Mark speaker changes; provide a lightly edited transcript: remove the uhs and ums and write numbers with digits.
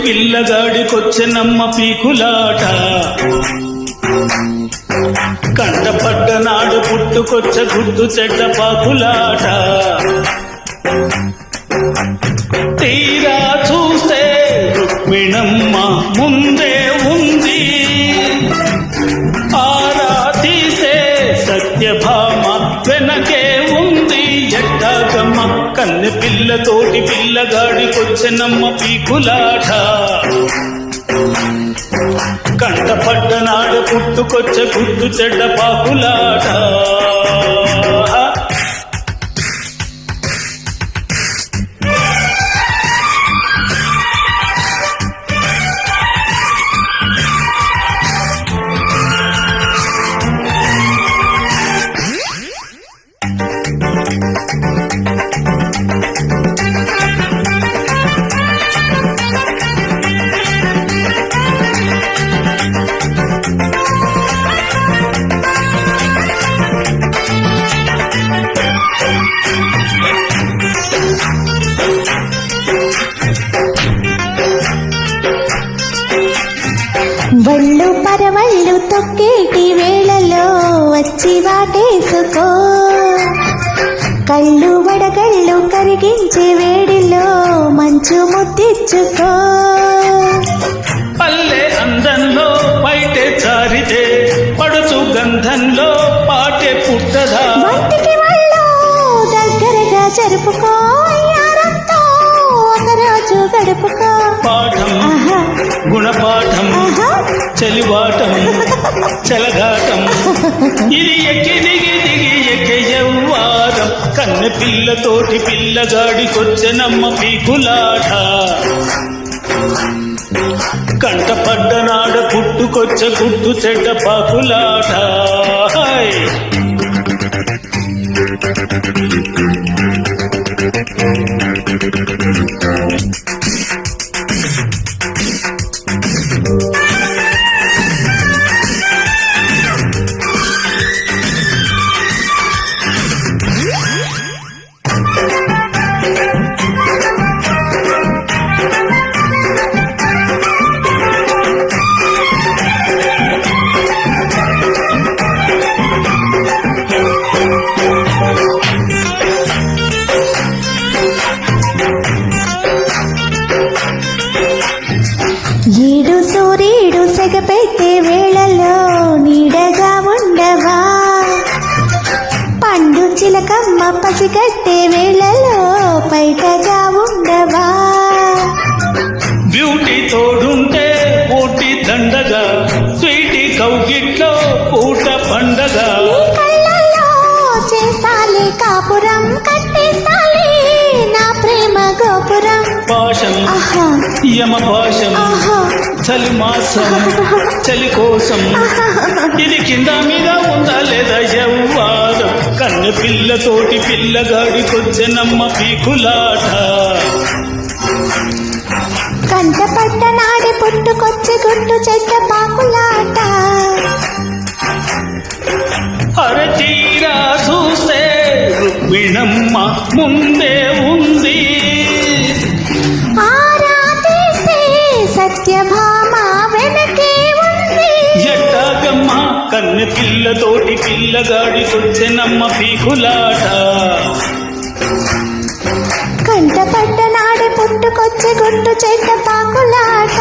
Speaker 1: పిల్లగాడికొచ్చెనమ్మ పీకులాట కంటపడ్డ నాడు పుట్టుకొచ్చే గుడ్డు చెడ్డ పాకులాట తీరా చూస్తే రుక్మిణమ్మ ముందే ఉంది ఆరా తీసే సత్యభామ వెనకే ఉంది ఎట్టాగమ్మ కన్నె పిల్లతోటి పిల్లగాడికొచ్చెనమ్మ పీకులాట కంటపడ్డ నాడు పుట్టుకొచ్చే గుడ్డు చెడ్డ పాకులాట
Speaker 2: వళ్ళు పరవళ్ళు తొక్కేటి వేళలో వచ్చి వాటేసుకో కళ్ళు వడగళ్ళు కరిగించే వేడిలో మంచు ముద్దిచ్చుకో
Speaker 1: పల్లె అందంలో బయటే చారితే పడుచు గంధంలో పాటే పుట్టదా
Speaker 2: వంటికి వాళ్ళు దగ్గరగా జరుపుకో యారంతో ఒకరోజు గడుపుకో
Speaker 1: పాఠం గుణపాఠం చలివాటం చలగాటం ఇది ఎక్కి దిగి దిగి ఎక్కే యవ్వారం కన్నె పిల్లతోటి పిల్లగాడికొచ్చెనమ్మ పీకులాట కంటపడ్డ నాడ పుట్టుకొచ్చే గుడ్డు చెడ్డ పాకులాట
Speaker 2: ఈడు సూర్యుడు సెగపెట్టే వేళలో నీడగా ఉండవా పండు చిలకమ్మ పసిగట్టే వేళలో బయటగా ఉండవా
Speaker 1: బ్యూటీ తోడుంటే పూటి దండగా స్వీటీ కౌగిట్లో పూట పండగ
Speaker 2: కళ్ళల్లో చేస్తాలే కాపురం కట్టేస్తాలే నా ప్రేమ గోపురం
Speaker 1: పాశం యమ పాశం చలి మాసం చలి కోసం ఇది కింద మీద ఉందా లేదా యవ్వారం కన్నె పిల్లతోటి పిల్లగాడికొచ్చెనమ్మ పీకులాట
Speaker 2: కంటపడ్డ నాడి పుట్టుకొచ్చి గుడ్డు చెడ్డ పాకులాట
Speaker 1: అరే తీరా చూస్తే రుక్మిణమ్మ ముందే ఉంది
Speaker 2: ఆరా తీసే సత్యభామ వెనకే ఉంది
Speaker 1: ఎట్టాగమ్మ కన్నె పిల్లతోటి పిల్లగాడికొచ్చెనమ్మ పీకులాట
Speaker 2: కంటపడ్డ నాడి పుట్టుకొచ్చి గుడ్డు చెడ్డ పాకులాట